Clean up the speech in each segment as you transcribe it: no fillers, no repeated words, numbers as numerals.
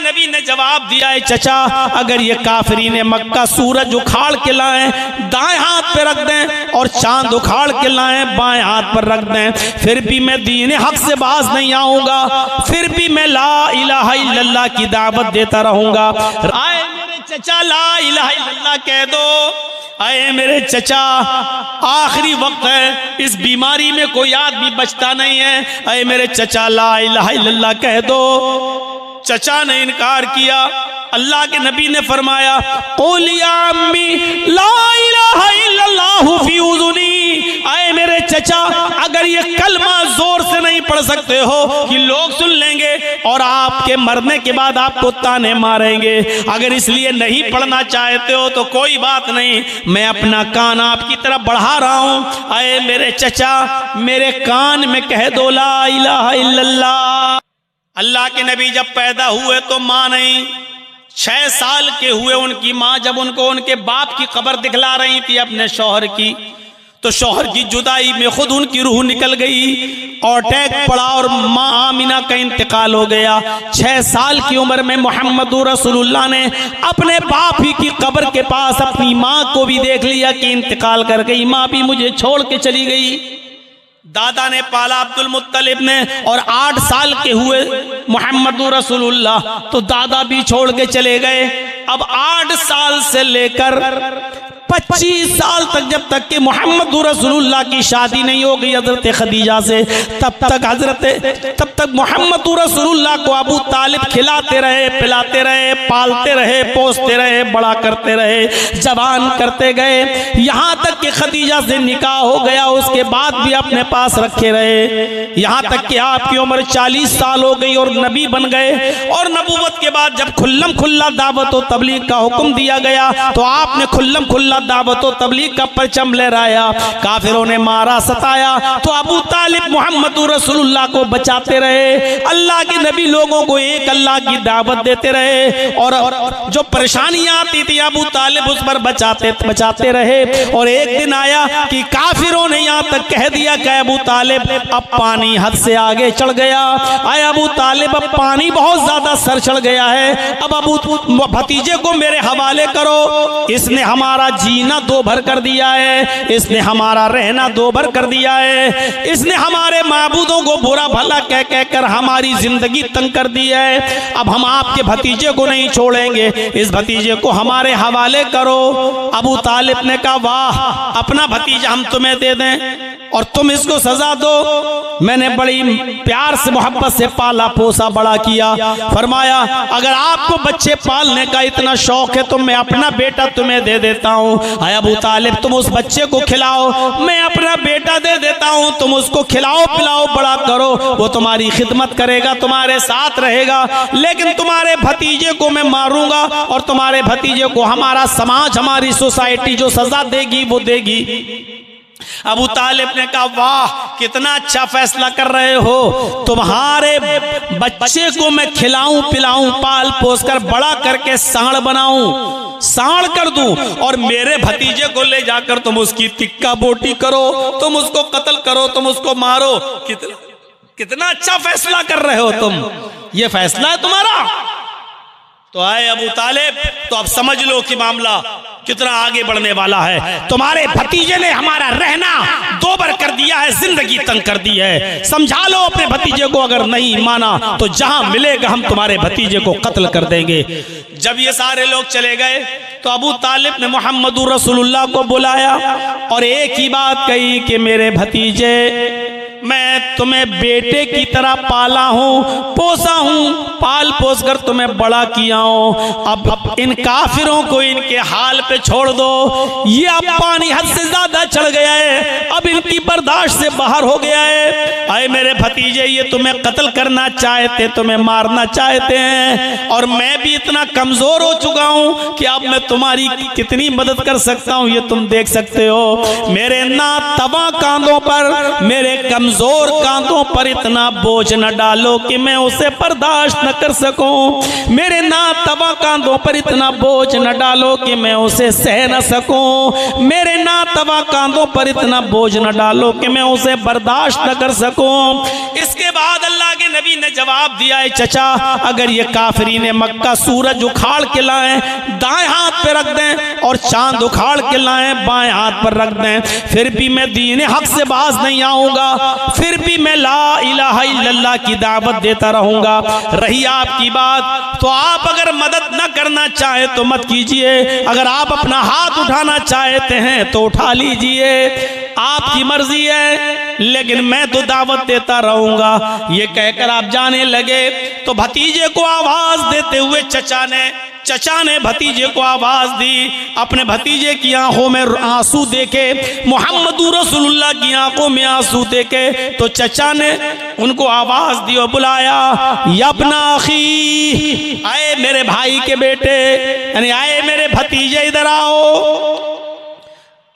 नबी ने जवाब दिया है चचा, अगर ये काफिरीन मक्का सूरज उखाड़ के लाएं दाएं हाथ पे रख दें और चांद उखाड़ के लाएं बाएं हाथ पर रख दें, फिर भी मैं दीन हक से बाज नहीं आऊंगा, फिर भी मैं ला इलाहा इल्लल्लाह की दावत देता रहूंगा। आए मेरे चचा ला इलाहा इल्लल्लाह कह दो, आए मेरे चचा आखिरी वक्त है, इस बीमारी में कोई आदमी बचता नहीं है, आए मेरे चचा ला इलाहा इल्लल्लाह कह दो। चचा ने इनकार किया। अल्लाह के नबी ने फरमाया क़ुल या अम्मी ला इलाहा इल्लल्लाहु फी उज़ुनी, आए मेरे चचा अगर ये कलमा जोर से नहीं पढ़ सकते हो कि लोग सुन लेंगे और आपके मरने के बाद आपको ताने मारेंगे, अगर इसलिए नहीं पढ़ना चाहते हो तो कोई बात नहीं, मैं अपना कान आपकी तरफ बढ़ा रहा हूं, आए मेरे चचा मेरे कान में कह दो ला इलाहा इल्लल्लाह। अल्लाह के नबी जब पैदा हुए तो माँ नहीं, 6 साल के हुए उनकी माँ जब उनको उनके बाप की कब्र दिखला रही थी अपने शौहर की, तो शौहर की जुदाई में खुद उनकी रूह निकल गई और अटैक पड़ा और माँ आमिना का इंतकाल हो गया। 6 साल की उम्र में मोहम्मद रसूलुल्लाह ने अपने बाप ही की कब्र के पास अपनी माँ को भी देख लिया कि इंतकाल कर गई, माँ भी मुझे छोड़ के चली गई। दादा ने पाला अब्दुल मुत्तलिब ने, और 8 साल के हुए मोहम्मद रसूलुल्लाह तो दादा भी छोड़ के चले गए। अब 8 साल से लेकर 25 साल तक जब तक कि मोहम्मद रसूलुल्लाह की शादी नहीं हो गई हजरत खदीजा से, तब तक मोहम्मद रसूलुल्लाह को अबू तालिब खिलाते रहे, पिलाते रहे, पालते रहे, पोसते रहे, बड़ा करते रहे, जवान करते गए, यहाँ तक कि खदीजा से निकाह हो गया, उसके बाद भी अपने पास रखे रहे, यहाँ तक कि आपकी उम्र 40 साल हो गई और नबी बन गए। और नबूवत के बाद जब खुल्लम खुल्ला दावत व तबलीग का हुक्म दिया गया तो आपने खुल्लम खुल्ला दावत व तबलीग का परचम लहराया। काफिरों ने मारा सताया तो अबू तालिब मोहम्मद रसूलुल्लाह को बचाते रहे। अल्लाह के नबी लोगों को एक अल्लाह की दावत देते रहे और जो परेशानियां आती थी अबू तालिब उस पर बचाते रहे। और एक दिन आया कि काफिरों ने यहाँ तक कह दिया कि अबू तालिब अब पानी हद से आगे चढ़ गया, आए अबू तालिब अब पानी बहुत ज्यादा सर चढ़ गया है, अब अबू भतीजे को मेरे हवाले करो, इसने हमारा जीना दो भर कर दिया है, इसने हमारा रहना दो भर कर दिया है, इसने हमारे माबूदों को बुरा भला कह कह कर हमारी जिंदगी तंग कर दी है। अब हम आपके भतीजे को नहीं छोड़ेंगे, इस भतीजे को हमारे हवाले करो। अबू तालिब ने कहा वाह, अपना भतीजा हम तुम्हें दे दें और तुम इसको सजा दो, मैंने बड़ी प्यार से मोहब्बत से पाला पोसा बड़ा किया। फरमाया अगर आपको बच्चे पालने का इतना शौक है तो मैं अपना बेटा तुम्हें दे देता हूँ। आया अबू तालिब तुम उस बच्चे को खिलाओ, मैं अपना बेटा दे देता हूँ, तुम उसको खिलाओ पिलाओ बड़ा करो, वो तुम्हारी खिदमत करेगा, तुम्हारे साथ रहेगा, लेकिन तुम्हारे भतीजे को मैं मारूंगा और तुम्हारे भतीजे को हमारा समाज हमारी सोसाइटी जो सजा देगी वो देगी। अबू तालिब ने कहा वाह कितना अच्छा फैसला कर रहे हो, तुम्हारे बच्चे को मैं खिलाऊं पिलाऊं पाल पोस कर बड़ा करके सांड बनाऊं, सांड कर दूं और मेरे भतीजे को ले जाकर तुम उसकी तिक्का बोटी करो, तुम उसको कत्ल करो, तुम उसको मारो। कितना अच्छा फैसला कर रहे हो तुम, ये फैसला है तुम्हारा। तो आए अबू तालिब तो अब समझ लो कि मामला कितना आगे बढ़ने वाला है। तुम्हारे भतीजे ने हमारा रहना दो बार कर दिया है, जिंदगी तंग कर दी है, समझा लो अपने भतीजे को, अगर नहीं माना तो जहां मिलेगा हम तुम्हारे भतीजे को कत्ल कर देंगे। जब ये सारे लोग चले गए तो अबू तालिब ने मोहम्मद रसूलुल्लाह को बुलाया और एक ही बात कही कि मेरे भतीजे मैं तुम्हें बेटे की तरह पाला हूं, पोसा हूं, पाल पोस कर तुम्हें बड़ा किया हूं, अब इन काफिरों को इनके हाल पे छोड़ दो, ये अब पानी हद से ज्यादा चढ़ गया है, अब इनकी बर्दाश्त से बाहर हो गया है। आए मेरे भतीजे ये तुम्हें कत्ल करना चाहते, तुम्हें मारना चाहते हैं और मैं भी इतना कमजोर हो चुका हूं कि अब मैं तुम्हारी कितनी मदद कर सकता हूं ये तुम देख सकते हो। मेरे ना तवा कांधों पर, मेरे कमजोर कांधों पर इतना बोझ न डालो कि मैं उसे बर्दाश्त न कर सकूं। सकूं। मेरे नातवा कांधों पर इतना बोझ न डालो कि मैं उसे सह न सकूं। मेरे नातवा कांधों पर इतना बोझ न डालो कि मैं उसे बर्दाश्त न कर सकूं। इसके बाद अल्लाह के नबी ने जवाब दिया है, चचा अगर ये काफिरीन मक्का सूरज उखाड़ के लाएं दाएं हाथ पे रख दें और चांद उखाड़ के लाएं बाएं हाथ पर रख दें, फिर भी मैं दीन हक से बाज नहीं आऊंगा, फिर भी मैं ला इलाहा इल्लल्लाह की दावत देता रहूंगा। रही आपकी बात तो आप अगर मदद न करना चाहे तो मत कीजिए, अगर आप अपना हाथ उठाना चाहते हैं तो उठा लीजिए, आपकी मर्जी है, लेकिन मैं तो दावत देता रहूंगा। ये कहकर आप जाने लगे तो भतीजे को आवाज देते हुए चचा ने भतीजे को आवाज दी। अपने भतीजे की आंखों में आंसू देखे, मोहम्मदुर रसूलुल्लाह की आंखों में आंसू देखे तो चचा ने उनको आवाज दी और बुलाया, या अपना अखी, आए मेरे भाई के बेटे, यानी आए मेरे भतीजे, इधर आओ।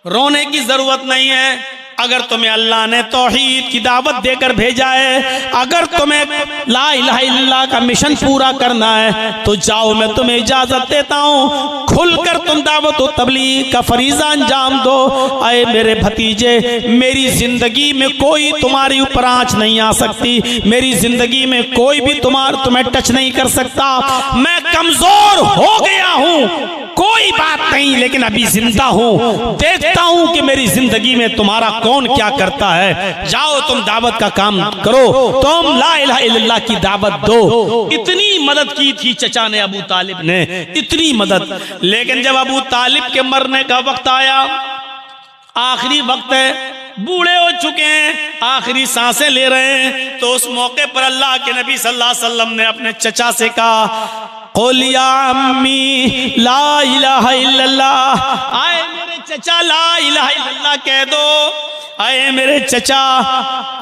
रोने की जरूरत नहीं है। अगर तुम्हें अल्लाह ने तौहीद की दावत देकर भेजा है, अगर तुम्हें ला इलाहा इल्लल्लाह का मिशन पूरा करना है तो जाओ, मैं तुम्हें इजाजत देता हूँ, खुलकर तुम दावत व तबलीग का फरीजा अंजाम दो। आए मेरे भतीजे, मेरी जिंदगी में कोई तुम्हारी ऊपर आंच नहीं आ सकती, मेरी जिंदगी में कोई भी तुम्हें टच नहीं कर सकता। मैं कमजोर हो गया हूँ, कोई बात नहीं, लेकिन अभी जिंदा हूँ, देखता हूँ कि मेरी जिंदगी में तुम्हारा कौन क्या करता है। जाओ तुम दावत का काम करो, तुम ला इलाहा इल्लल्लाह की दावत दो। इतनी मदद की थी चचा ने, अबू तालिब ने, इतनी मदद। लेकिन जब अबू तालिब के मरने का वक्त आया, आखिरी वक्त है, बूढ़े हो चुके हैं, आखिरी सांसें ले रहे हैं, तो उस मौके पर अल्लाह के नबी सल्लल्लाहु अलैहि वसल्लम ने अपने चचा से कहा, क़ुल या अम्मी ला इलाहा इल्लल्लाह, आए मेरे चचा ला इलाहा इल्लल्लाह कह दो। आए मेरे चचा,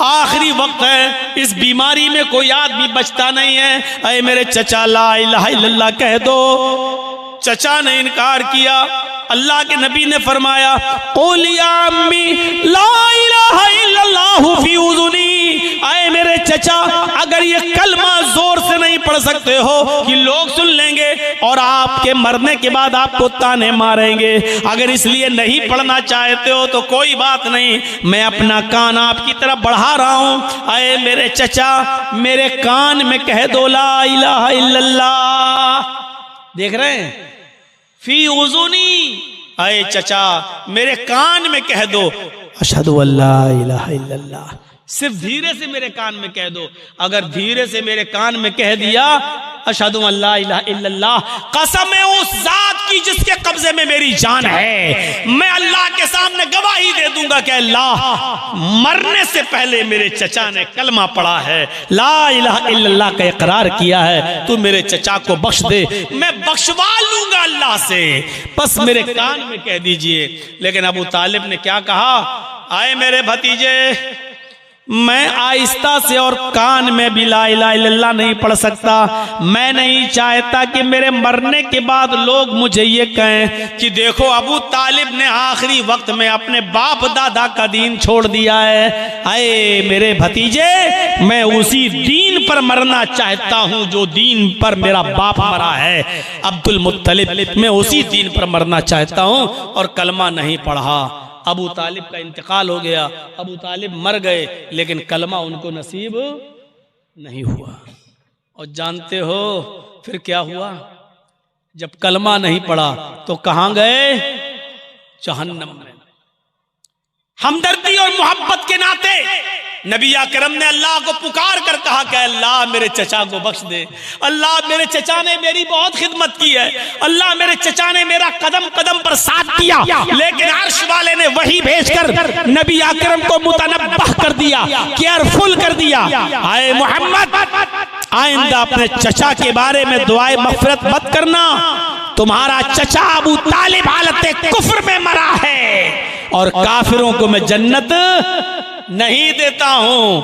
आखिरी वक्त है, इस बीमारी में कोई आदमी बचता नहीं है, आए मेरे चचा ला इलाहा इल्लल्लाह कह दो। चचा ने इनकार किया। अल्लाह के नबी ने फरमाया, क़ुल या अम्मी ला इलाहा इल्लल्लाहु फी उज़ुनी, आए मेरे चचा अगर ये कलमा जोर से नहीं पढ़ सकते हो कि लोग सुन लेंगे और आपके मरने के बाद आपको ताने मारेंगे, अगर इसलिए नहीं पढ़ना चाहते हो तो कोई बात नहीं, मैं अपना कान आपकी तरफ बढ़ा रहा हूं। आए मेरे चचा, मेरे कान में कह दो ला इलाहा इल्लल्लाह। देख रहे हैं, फी उज़ुनी, आए चचा मेरे कान में कह दो अशहदु अल्ला इलाहा इल्लल्लाह। सिर्फ धीरे से मेरे कान में कह दो। अगर धीरे से मेरे कान में कह दिया अशहदु अल्ला इलाहा इल्लल्लाह, कसम है उस जात की जिसके कब्जे में मेरी जान है, मैं अल्लाह के सामने गवाही दे दूंगा कि अल्लाह मरने से पहले मेरे चचा ने कलमा पढ़ा है, ला इलाहा इल्लल्लाह का इकरार किया है, तू मेरे चचा को बख्श दे, मैं बख्शवा लूंगा अल्लाह से, बस मेरे कान में कह दीजिए। लेकिन अबू तालिब ने क्या कहा, आए मेरे भतीजे, मैं आहिस्ता से और कान में भी ला इलाहा इल्लल्लाह नहीं पढ़ सकता। मैं नहीं चाहता कि मेरे मरने के बाद लोग मुझे ये कहें कि देखो अबू तालिब ने आखिरी वक्त में अपने बाप दादा का दीन छोड़ दिया है। आए मेरे भतीजे, मैं उसी दीन पर मरना चाहता हूँ जो दीन पर मेरा बाप मरा है, अब्दुल मुत्तलिब, मैं उसी दीन पर मरना चाहता हूँ और कलमा नहीं पढ़ा। अबू तालिब का इंतकाल हो गया, अबू तालिब मर गए, लेकिन कलमा उनको नसीब नहीं हुआ। और जानते हो फिर क्या हुआ? जब कलमा नहीं पड़ा तो कहां गए? जहन्नम में। हमदर्दी और मोहब्बत के नाते नबी अकरम ने अल्लाह को पुकार कर कहा कि अल्लाह मेरे चचा को बख्श दे, अल्लाह मेरे चचा ने मेरी बहुत खिदमत की है, अल्लाह मेरे चचा ने मेरा कदम कदम पर साथ दिया, लेकिन अर्श वाले ने वही भेजकर नबी अकरम को मुतनब्बह कर दिया, केयरफुल कर दिया। आए मोहम्मद, आइंदा अपने चचा के बारे में दुआए मग़फ़िरत मत करना, तुम्हारा चचा अबू तालिब हालत कुफ्र में मरा है और काफिरों को मैं जन्नत नहीं देता हूं।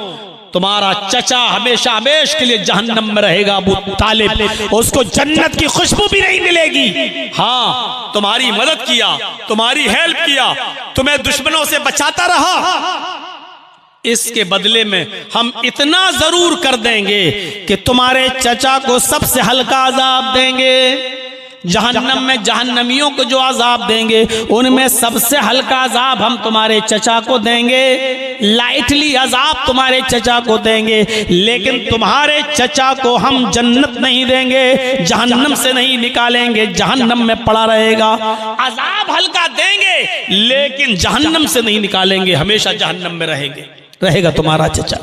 तुम्हारा चचा हमेशा हमेश के लिए जहन्नम में रहेगा अबू तालिब, उसको जन्नत की खुशबू भी नहीं मिलेगी। हाँ, तुम्हारी मदद किया, तुम्हारी हेल्प किया, तुम्हें दुश्मनों से बचाता रहा, इसके बदले में हम इतना जरूर कर देंगे कि तुम्हारे चचा को सबसे हल्का अजाब देंगे। जहन्नम में जहन्नमियों को जो अजाब देंगे उनमें सबसे हल्का अजाब हम तुम्हारे चचा को देंगे, लाइटली अजाब तुम्हारे चचा को देंगे। लेकिन तुम्हारे चचा को हम जन्नत नहीं देंगे, जहन्नम से नहीं निकालेंगे, जहन्नम में पड़ा रहेगा। अजाब हल्का देंगे लेकिन जहन्नम से नहीं निकालेंगे, हमेशा जहन्नम में रहेगा तुम्हारा चचा।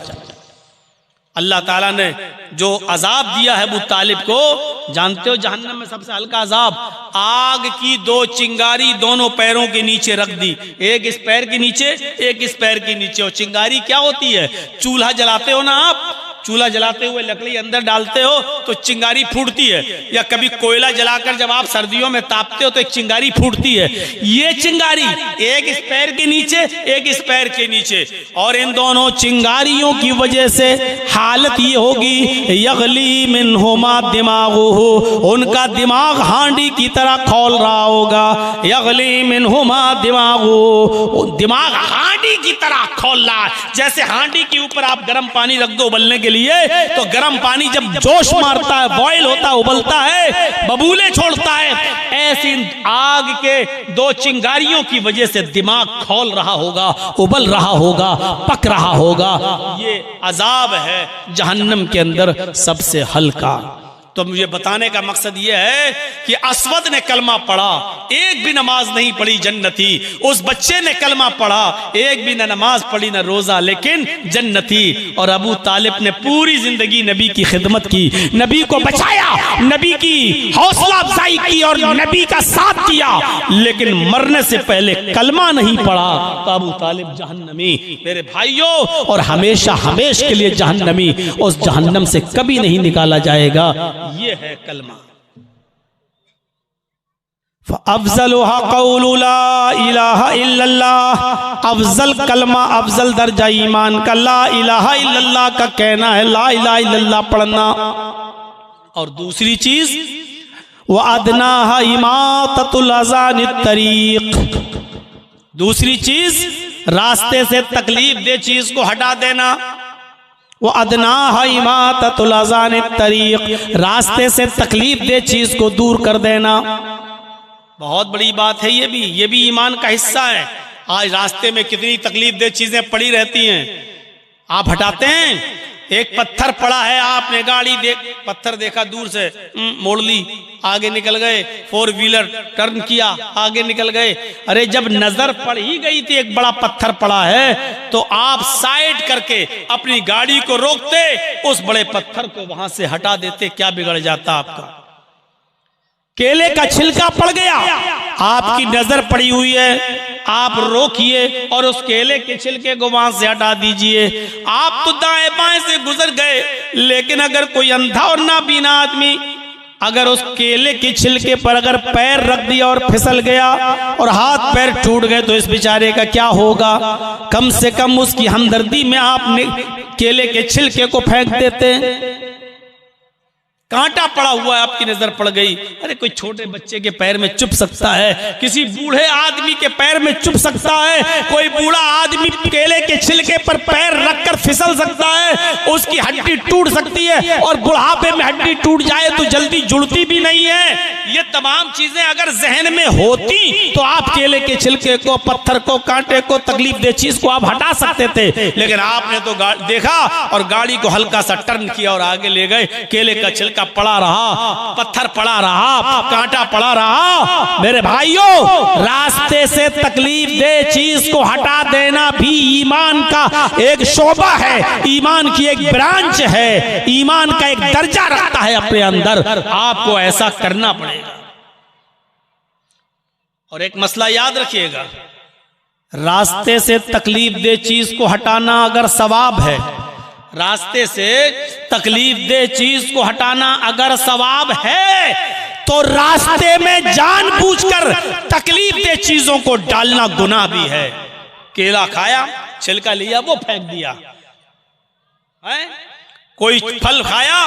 अल्लाह ताला ने जो अजाब दिया है अबू तालिब को, जानते हो जहन्नम में सबसे हल्का अजाब, आग की 2 चिंगारी दोनों पैरों के नीचे रख दी, एक इस पैर के नीचे एक इस पैर के नीचे। और चिंगारी क्या होती है? चूल्हा जलाते हो ना आप, चूल्हा जलाते हुए लकड़ी अंदर डालते हो तो चिंगारी फूटती है, या कभी कोयला जलाकर जब आप सर्दियों में तापते हो तो एक चिंगारी फूटती है। ये चिंगारी एक इस पैर के नीचे एक इस पैर के नीचे, और इन दोनों चिंगारियों की वजह से हालत ये होगी, यगली मिनहुमा दिमागुहु, उनका दिमाग हांडी की तरह खौल रहा होगा। यगली मिनहुमा दिमागुहु, दिमाग हांडी की तरह खौल रहा, जैसे हांडी के ऊपर आप गर्म पानी रख दो उबलने के लिए, तो गर्म पानी जब जोश मारता है, बॉयल होता है, उबलता है, बबूले छोड़ता है, ऐसी आग के 2 चिंगारियों की वजह से दिमाग खौल रहा होगा, उबल रहा होगा, पक रहा होगा। ये अजाब है जहन्नम के अंदर सबसे हल्का। तो मुझे बताने का मकसद यह है कि असवद ने कलमा पढ़ा, एक भी नमाज नहीं पढ़ी, जन्नती। उस बच्चे ने कलमा पढ़ा, एक भी न नमाज पढ़ी न रोजा, लेकिन जन्नती। और अबू तालिब ने पूरी जिंदगी नबी की खिदमत की, नबी को बचाया, नबी की हौसला अफजाई की और नबी का साथ किया, लेकिन मरने से पहले कलमा नहीं पढ़ा तो अबू तालिब जहन्नमी। मेरे भाइयों, और हमेशा हमेशा के लिए जहन्नमी, उस जहन्नम से कभी नहीं निकाला जाएगा। ये है कलमा। अफजलुहा कौलु ला इलाहा इल्लल्लाह, अफजल कलमा, अफजल दर्जा ईमान का ला इलाहा इल्लल्लाह का कहना है, ला इलाहा इल्लल्लाह पढ़ना। और दूसरी चीज व अदनाहा इमाततुल अज़ानित तरीक, दूसरी चीज रास्ते से तकलीफ दे चीज को हटा देना। वो अदनाहा इमाततुल अज़ानित तरीक, रास्ते से तकलीफ दे चीज को दूर कर देना। बहुत बड़ी बात है ये भी ईमान का हिस्सा है। आज रास्ते में कितनी तकलीफ दे चीजें पड़ी रहती हैं, आप हटाते हैं। एक पत्थर पड़ा है, आपने गाड़ी पत्थर देखा दूर से, मोड़ ली, आगे निकल गए, 4 व्हीलर टर्न किया, आगे निकल गए। अरे जब नजर पड़ ही गई थी एक बड़ा पत्थर पड़ा है, तो आप साइड करके अपनी गाड़ी को रोकते, उस बड़े पत्थर को वहां से हटा देते, क्या बिगड़ जाता आपका? केले का छिलका पड़ गया, आपकी नजर पड़ी हुई है, आप रोकिए और उस केले के छिलके को वहां से हटा दीजिए। आप तो दाएं बाएं से गुजर गए, लेकिन अगर कोई अंधा और नाबीना आदमी अगर उस केले के छिलके पर अगर पैर रख दिया और फिसल गया और हाथ पैर टूट गए, तो इस बेचारे का क्या होगा? कम से कम उसकी हमदर्दी में आपने केले के छिलके को फेंक देते। कांटा पड़ा हुआ है, आपकी नजर पड़ गई, अरे कोई छोटे बच्चे के पैर में चुभ सकता है, किसी बूढ़े आदमी के पैर में चुभ सकता है, कोई बूढ़ा आदमी केले के छिलके पर पैर रखकर फिसल सकता है, उसकी हड्डी टूट सकती है, और बुढ़ापे में हड्डी टूट जाए तो जल्दी जुड़ती भी नहीं है। ये तमाम चीजें अगर जहन में होती तो आप केले के छिलके को, पत्थर को, कांटे को, तकलीफ दे चीज को आप हटा सकते थे, लेकिन आपने तो देखा और गाड़ी को हल्का सा टर्न किया और आगे ले गए। केले का छिलका पड़ा रहा, पत्थर पड़ा रहा, कांटा पड़ा रहा। मेरे भाइयों, रास्ते से तकलीफ दे चीज को हटा देना भी ईमान का एक शोबा है, ईमान की एक ब्रांच है, ईमान का एक दर्जा रखता है अपने अंदर। आपको ऐसा करना पड़ेगा। और एक मसला याद रखिएगा, रास्ते से तकलीफ दे चीज को हटाना अगर सवाब है, रास्ते से तकलीफ दे चीज को हटाना अगर सवाब है, तो रास्ते में जानबूझकर तकलीफ दे चीजों को डालना गुनाह भी है। केला खाया, छिलका लिया, वो फेंक दिया है। कोई फल खाया,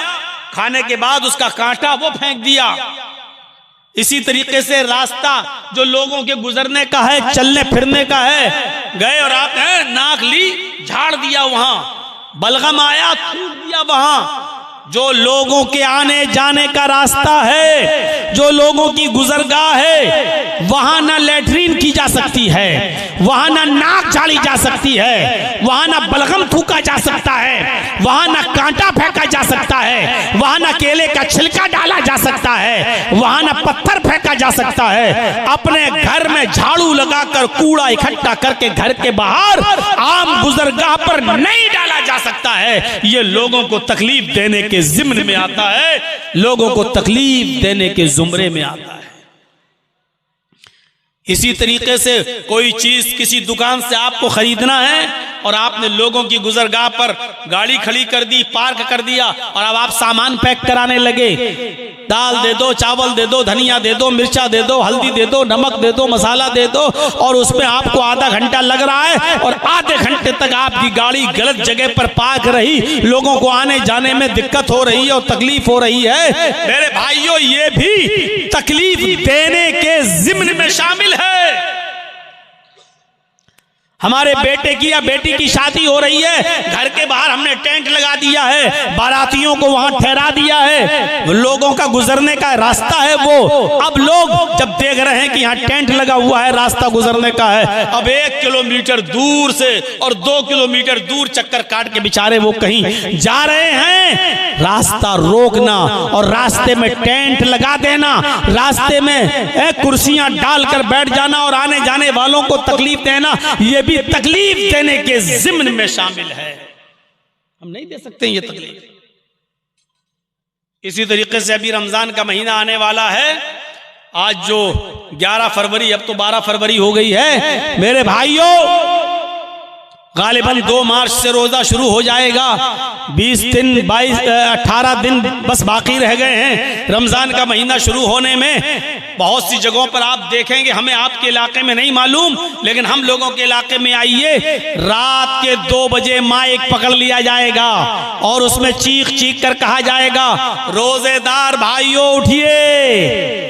खाने के बाद उसका कांटा वो फेंक दिया। इसी तरीके से रास्ता जो लोगों के गुजरने का है, चलने फिरने का है, गए और आपने नाक ली, झाड़ दिया, वहां बलगम आया, थूक दिया वहां। जो लोगों के आने जाने का रास्ता है, जो लोगों की गुजरगाह है, वहां ना लैट्रीन की जा सकती है, वहां ना नाक झाड़ी जा सकती है, वहां ना बलगम थूका जा सकता है, वहां ना कांटा फेंका जा सकता है, वहां ना केले का छिलका डाला जा सकता है, वहां ना पत्थर फेंका जा सकता है। अपने घर में झाड़ू लगाकर कूड़ा इकट्ठा करके घर के बाहर आम गुजरगाह पर नहीं डाला जा सकता है। ये लोगों को तकलीफ देने के जिम्न में आता है, लोगों को तकलीफ देने के जुमरे में आता है। इसी तरीके से कोई चीज किसी दुकान से आपको खरीदना है और आपने लोगों की गुजरगाह पर गाड़ी खड़ी कर दी, पार्क कर दिया, और अब आप सामान पैक कराने लगे। दाल दे दो, चावल दे दो, धनिया दे दो, मिर्चा दे दो, हल्दी दे दो, नमक दे दो, मसाला दे दो, और उसमें आपको आधा घंटा लग रहा है और आधे घंटे तक आपकी गाड़ी गलत जगह पर पार्क रही, लोगों को आने जाने में दिक्कत हो रही है और तकलीफ हो रही है। मेरे भाइयों, ये भी तकलीफ देने के जिम्न में शामिल है। हमारे बेटे की या बेटी की शादी हो रही है, घर के बाहर हमने टेंट लगा दिया है, बारातियों को वहां ठहरा दिया है, लोगों का गुजरने का रास्ता है वो। अब लोग जब देख रहे हैं कि यहाँ टेंट लगा हुआ है, रास्ता गुजरने का है, अब 1 किलोमीटर दूर से और 2 किलोमीटर दूर चक्कर काट के बेचारे वो कहीं जा रहे हैं। रास्ता रोकना और रास्ते में टेंट लगा देना, रास्ते में कुर्सियां डालकर बैठ जाना और आने जाने वालों को तकलीफ देना, ये भी तकलीफ देने के जिम्न में शामिल है। हम नहीं दे सकते ये तकलीफ। इसी तरीके से अभी रमजान का महीना आने वाला है। आज जो 11 फरवरी, अब तो 12 फरवरी हो गई है। मेरे भाइयों, गालिबन 2 मार्च से रोजा शुरू हो जाएगा। 20 दिन 18 दिन बस बाकी रह गए हैं रमजान का महीना शुरू होने में। बहुत सी जगहों पर आप देखेंगे, हमें आपके इलाके में नहीं मालूम, लेकिन हम लोगों के इलाके में आइए, रात के 2 बजे माइक पकड़ लिया जाएगा और उसमें चीख चीख कर कहा जाएगा, रोजेदार भाइयों उठिए,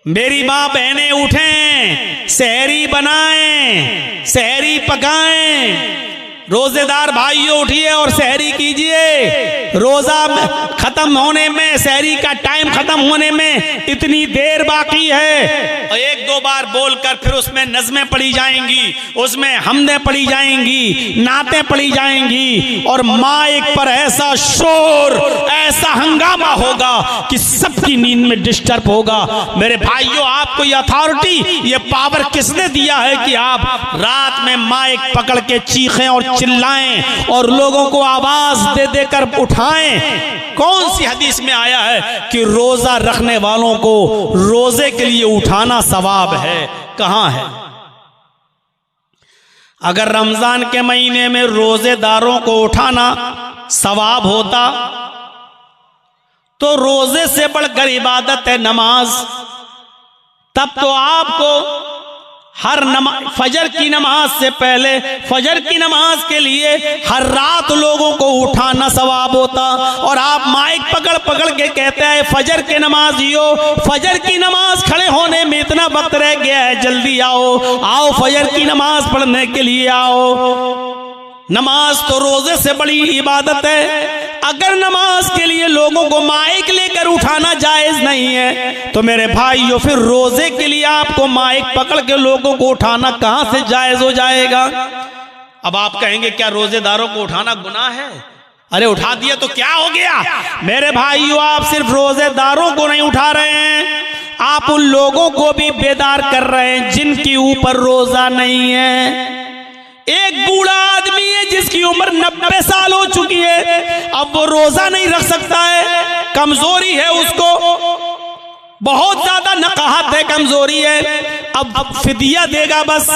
मेरी माँ बहनें उठें, सहरी बनाएं, सहरी पकाएं। रोजेदार भाइयों उठिए और सहरी कीजिए। रोजा खत्म होने में, सहरी का टाइम खत्म होने में इतनी देर बाकी है। और 1-2 बार बोलकर फिर उसमें नज़में पढ़ी जाएंगी, उसमें हमदें पढ़ी जाएंगी, नातें पढ़ी जाएंगी, और माइक पर ऐसा शोर, ऐसा हंगामा होगा कि सबकी नींद में डिस्टर्ब होगा। मेरे भाइयों, आपको ये अथॉरिटी, ये पावर किसने दिया है कि आप रात में माइक पकड़ के चीखें और चिल्लाएं और लोगों को आवाज दे देकर उठाएं? कौन सी हदीस में आया है कि रोजा रखने वालों को रोजे के लिए उठाना सवाब है? कहां है? अगर रमजान के महीने में रोजेदारों को उठाना सवाब होता तो रोजे से बढ़कर इबादत है नमाज। तब तो आपको हर फजर की नमाज से पहले, फजर की नमाज के लिए हर रात लोगों को उठाना सवाब होता, और आप माइक पकड़ पकड़ के कहते हैं फजर के नमाजियों, फजर की नमाज खड़े होने में इतना वक्त रह गया है, जल्दी आओ, आओ फजर की नमाज पढ़ने के लिए आओ। नमाज तो रोजे से बड़ी इबादत है। अगर नमाज के लिए लोगों को माइक लेकर उठाना जायज नहीं है तो मेरे भाइयों, फिर रोजे के लिए आपको माइक पकड़ के लोगों को उठाना कहां से जायज हो जाएगा? अब आप कहेंगे क्या रोजेदारों को उठाना गुनाह है? अरे उठा दिया तो क्या हो गया? मेरे भाइयों, आप सिर्फ रोजेदारों को नहीं उठा रहे हैं, आप उन लोगों को भी बेदार कर रहे हैं जिनकी ऊपर रोजा नहीं है। एक बूढ़ा आदमी है जिसकी उम्र 90 साल हो चुकी है, अब वो रोजा नहीं रख सकता है, कमजोरी है उसको, बहुत ज्यादा नकाहत है, कमजोरी है। अब फिदिया देगा बस।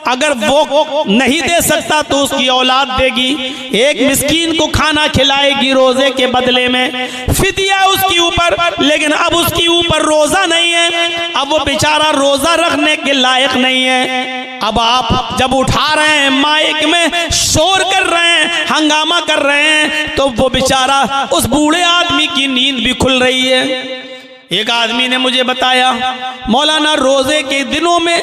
अगर वो नहीं दे सकता तो उसकी औलाद देगी, एक मिस्कीन को खाना खिलाएगी रोजे के बदले में, फिदिया उसकी ऊपर। लेकिन अब उसकी ऊपर रोजा नहीं है, अब वो बेचारा रोजा रखने के लायक नहीं है। अब आप जब उठा रहे हैं, माइक में शोर कर रहे हैं, हंगामा कर रहे हैं, तो वो बेचारा उस बूढ़े आदमी की नींद भी खुल रही है। एक आदमी ने मुझे बताया, मौलाना रोजे के दिनों में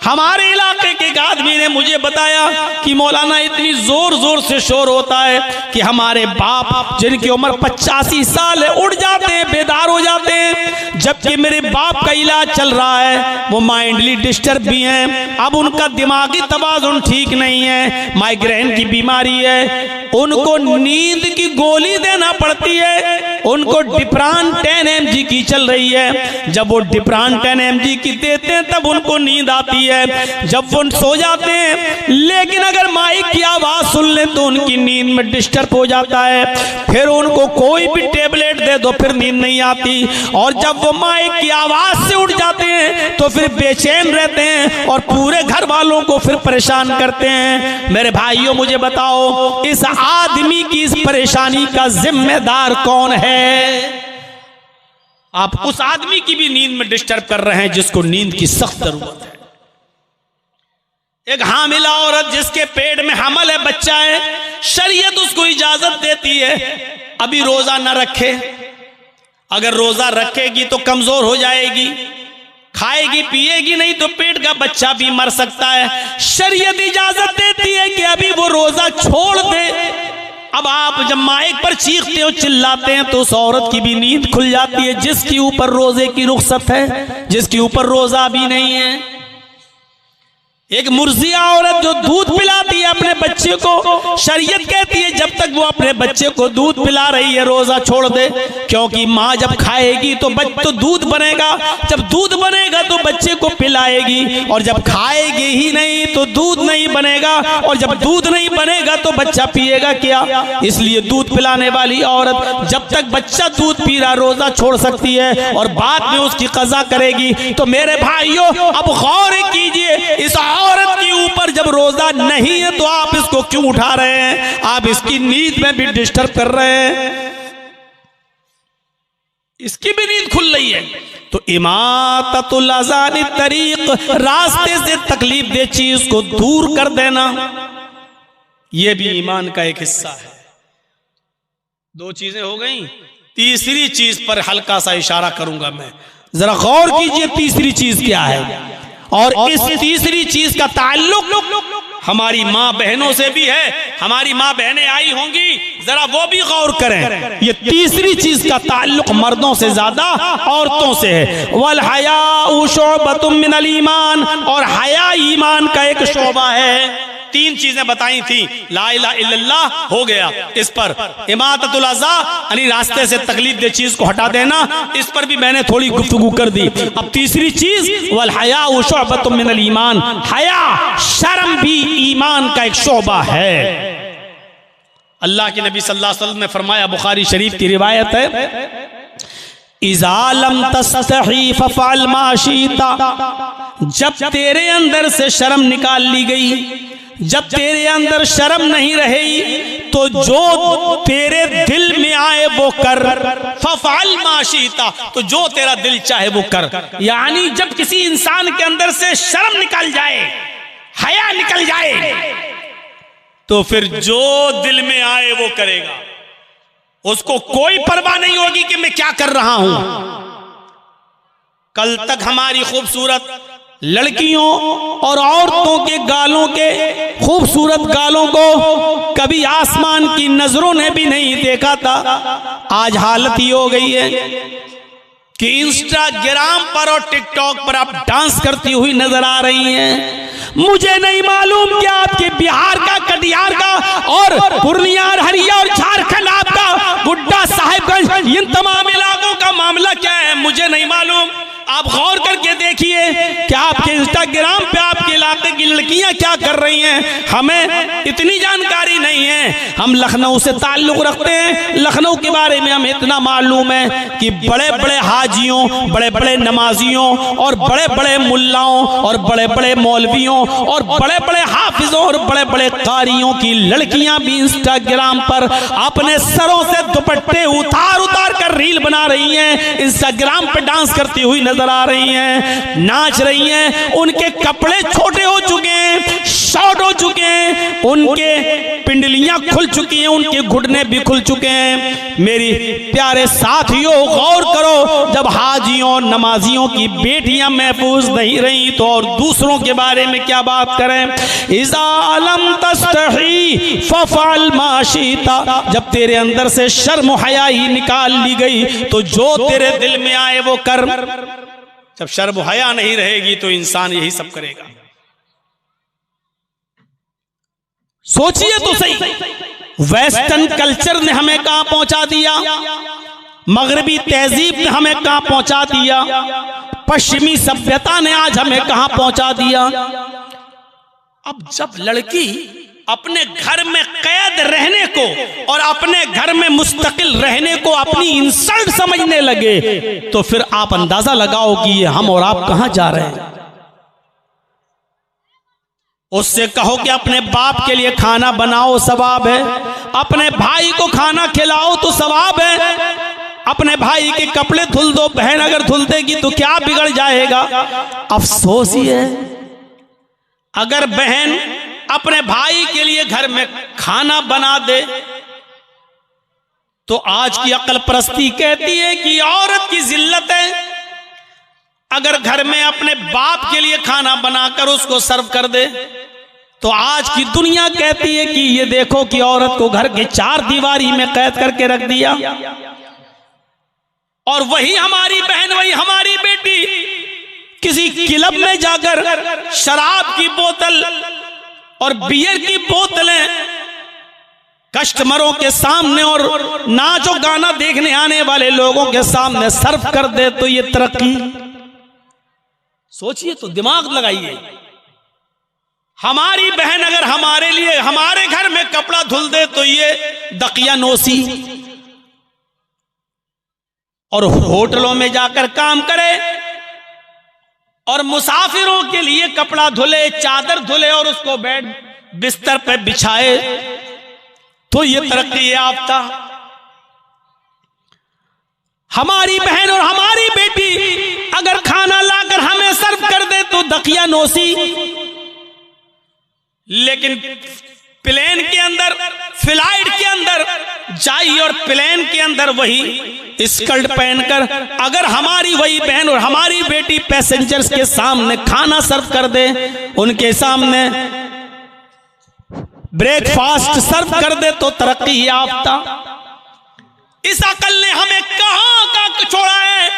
हमारे इलाके के एक आदमी ने मुझे बताया कि मौलाना इतनी जोर जोर से शोर होता है कि हमारे बाप जिनकी उम्र 85 साल है उठ जाते हैं, बेदार हो जाते हैं, जबकि मेरे बाप का इलाज चल रहा है, वो माइंडली डिस्टर्ब भी हैं। अब उनका दिमागी तवाज़ुन ठीक नहीं है, माइग्रेन की बीमारी है, उनको नींद की गोली देना पड़ती है, उनको डिप्रान 10 mg की चल रही है। जब वो डिप्रान 10 mg की देते हैं तब उनको नींद आती है, जब वो सो जाते हैं। लेकिन अगर माइक की आवाज सुन लें तो उनकी नींद में डिस्टर्ब हो जाता है, फिर उनको कोई भी टेबलेट दे दो फिर नींद नहीं आती, और जब वो माइक की आवाज से उठ जाते हैं तो फिर बेचैन रहते हैं और पूरे घर वालों को फिर परेशान करते हैं। मेरे भाइयों मुझे बताओ, इस आदमी की इस परेशानी का जिम्मेदार कौन है? आप उस आदमी की भी नींद में डिस्टर्ब कर रहे हैं जिसको नींद की सख्त जरूरत है। एक हामिला औरत जिसके पेट में हमल है, बच्चा है, शरीयत उसको इजाजत देती है अभी रोजा न रखे। अगर रोजा रखेगी तो कमजोर हो जाएगी, खाएगी पिएगी नहीं तो पेट का बच्चा भी मर सकता है। शरीयत इजाजत देती है कि अभी वो रोजा छोड़ दे। अब आप जब माइक पर चीखते हो, चिल्लाते हैं तो उस औरत की भी नींद खुल जाती है जिसके ऊपर रोजे की रुख्सत है, जिसके ऊपर रोजा भी नहीं है। एक मुर्जिया औरत जो दूध पिलाती है अपने बच्चे को, शरीयत कहती है जब तक वो अपने बच्चे को दूध पिला रही है रोजा छोड़ दे, क्योंकि माँ जब खाएगी तो दूध बनेगा, जब दूध बनेगा तो बच्चे को पिलाएगी, और जब खाएगी ही नहीं तो दूध नहीं बनेगा, और जब दूध नहीं बनेगा तो बच्चा पिएगा क्या? इसलिए दूध पिलाने वाली औरत जब तक बच्चा दूध पी रहा रोजा छोड़ सकती है और बाद में उसकी कज़ा करेगी। तो मेरे भाइयों अब गौर कीजिए, इस औरत के ऊपर जब रोजा नहीं है तो आप इसको क्यों उठा रहे हैं? आप इसकी नींद में भी डिस्टर्ब कर रहे हैं, इसकी भी नींद खुल रही है। तो इमाततुल अज़ान तरीक, रास्ते से तकलीफ दे चीज को दूर कर देना, यह भी ईमान का एक हिस्सा है। दो चीजें हो गई, तीसरी चीज पर हल्का सा इशारा करूंगा मैं, जरा गौर कीजिए तीसरी चीज क्या है। और इस तीसरी चीज का ताल्लुक हमारी माँ बहनों से भी है, हमारी माँ बहनें आई होंगी, जरा वो भी गौर करें। ये तीसरी चीज का ताल्लुक मर्दों से ज्यादा औरतों से है। वल हयाउ शुअबतुम मिनल ईमान, और हया ईमान का एक शोबा है। तीन चीजें बताई थी, ला इलाहा इल्लल्लाह हो गया, इस पर इमाततुल अज़ा यानी रास्ते से तकलीफ दे चीज को हटा देना, इस पर भी मैंने थोड़ी गुफ्तगू कर दी। अब तीसरी चीज वल हयाउ शुअबतुम मिनल ईमान, हया शर्म भी ईमान का एक शोबा है। अल्लाह के नबी सल्लल्लाहु अलैहि वसल्लम ने फरमाया, बुखारी शरीफ की रिवायत है, इज़ा लम तस्तही फफ़अल मा शिता, जब तेरे अंदर से शर्म निकाल ली गई, जब तेरे अंदर शर्म नहीं रही तो जो तेरे दिल में आए वो कर, फफ़अल मा शिता, तो जो तेरा दिल चाहे वो कर। यानी जब किसी इंसान के अंदर से शर्म निकल जाए, हया निकल जाए, तो फिर जो दिल में आए वो करेगा, उसको कोई परवाह नहीं होगी कि मैं क्या कर रहा हूं। कल तक हमारी खूबसूरत लड़कियों और औरतों के गालों के खूबसूरत गालों को कभी आसमान की नजरों ने भी नहीं देखा था। आज हालत ये हो गई है कि इंस्टाग्राम पर और टिकटॉक पर आप डांस करती हुई नजर आ रही हैं। मुझे नहीं मालूम कि आपके बिहार का, कटिहार का और पूर्णिया, हरिया और झारखंड, आपका गुड्डा, साहिबगंज, इन तमाम इलाकों का मामला क्या है, मुझे नहीं मालूम। आप गौर करके देखिए कि आपके इंस्टाग्राम पे आपके इलाके की लड़कियां क्या कर रही हैं। हमें इतनी जानकारी नहीं है, हम लखनऊ से ताल्लुक रखते हैं, लखनऊ के बारे में हमें इतना मालूम है कि बड़े बड़े हाजियों, बड़े बड़े नमाजियों और बड़े बड़े मुल्लाओं और बड़े बड़े मौलवियों और बड़े बड़े हाफिजों और बड़े बड़े कारियों की लड़कियां भी इंस्टाग्राम पर अपने सरों से दुपट्टे उतार उतार कर रील बना रही हैं, इंस्टाग्राम पर डांस करती हुई नजर आ रही हैं, नाच रही हैं। उनके कपड़े छोटे हो चुके हैं, शॉर्ट हो चुके हैं, उनके पिंडलियां खुल चुकी हैं, उनके घुटने भी खुल चुके हैं। मेरी प्यारे साथियों गौर करो, जब हाजियों नमाजियों की बेटियां महफूज नहीं रही तो और दूसरों के बारे में क्या बात करें। इज़ा लम तस्तही फफ़अल मा शिता, जब तेरे अंदर से शर्म हयाई निकाल ली गई तो जो तेरे दिल में आए वो कर। जब शर्म हया नहीं रहेगी तो इंसान यही सब करेगा। सोचिए तो सही, वेस्टर्न कल्चर ने हमें कहां पहुंचा दिया, मगरबी तहजीब ने हमें कहां पहुंचा दिया, पश्चिमी सभ्यता ने आज हमें कहां पहुंचा दिया। अब जब लड़की अपने घर में कैद रहने को और अपने घर में मुस्तकिल रहने को अपनी इंसल्ट समझने लगे तो फिर आप अंदाजा लगाओ कि ये हम और आप कहां जा रहे हैं। उससे कहो कि अपने बाप के लिए खाना बनाओ, सवाब है। अपने भाई को खाना खिलाओ तो सवाब है। अपने भाई के कपड़े धुल दो, बहन अगर धुल देगी तो क्या बिगड़ जाएगा। अफसोस ही है अगर बहन अपने भाई के लिए घर में खाना बना दे तो आज की अक्ल परस्ती कहती है कि औरत की जिल्लत है। अगर घर में अपने बाप के लिए खाना बनाकर उसको सर्व कर दे तो आज की दुनिया कहती है कि ये देखो कि औरत को घर के चार दीवारी में कैद करके रख दिया। और वही हमारी बहन, वही हमारी बेटी किसी क्लब में जाकर शराब की बोतल और बियर की बोतलें कस्टमरों के सामने और नाचो गाना देखने आने वाले लोगों के सामने सर्व कर दे तो ये तरक्की। सोचिए तो, दिमाग लगाइए। हमारी बहन अगर हमारे लिए हमारे घर में कपड़ा धुल दे तो ये दकियानोसी। और होटलों में जाकर काम करे और मुसाफिरों के लिए कपड़ा धुले, चादर धुले और उसको बेड बिस्तर पे बिछाए तो ये तरक्की याफ्ता। हमारी बहन और हमारी बेटी अगर खाना लाकर हमें सर्व कर दे तो दकियानोसी। लेकिन प्लेन के अंदर, फ्लाइट के अंदर जाई और प्लेन के अंदर वही स्कर्ट पहनकर अगर हमारी वही बहन और हमारी बेटी पैसेंजर्स के सामने खाना सर्व कर दे, उनके सामने ब्रेकफास्ट सर्व कर दे तो तरक्की याफ्ता। इस अकल ने हमें कहां का छोड़ा है।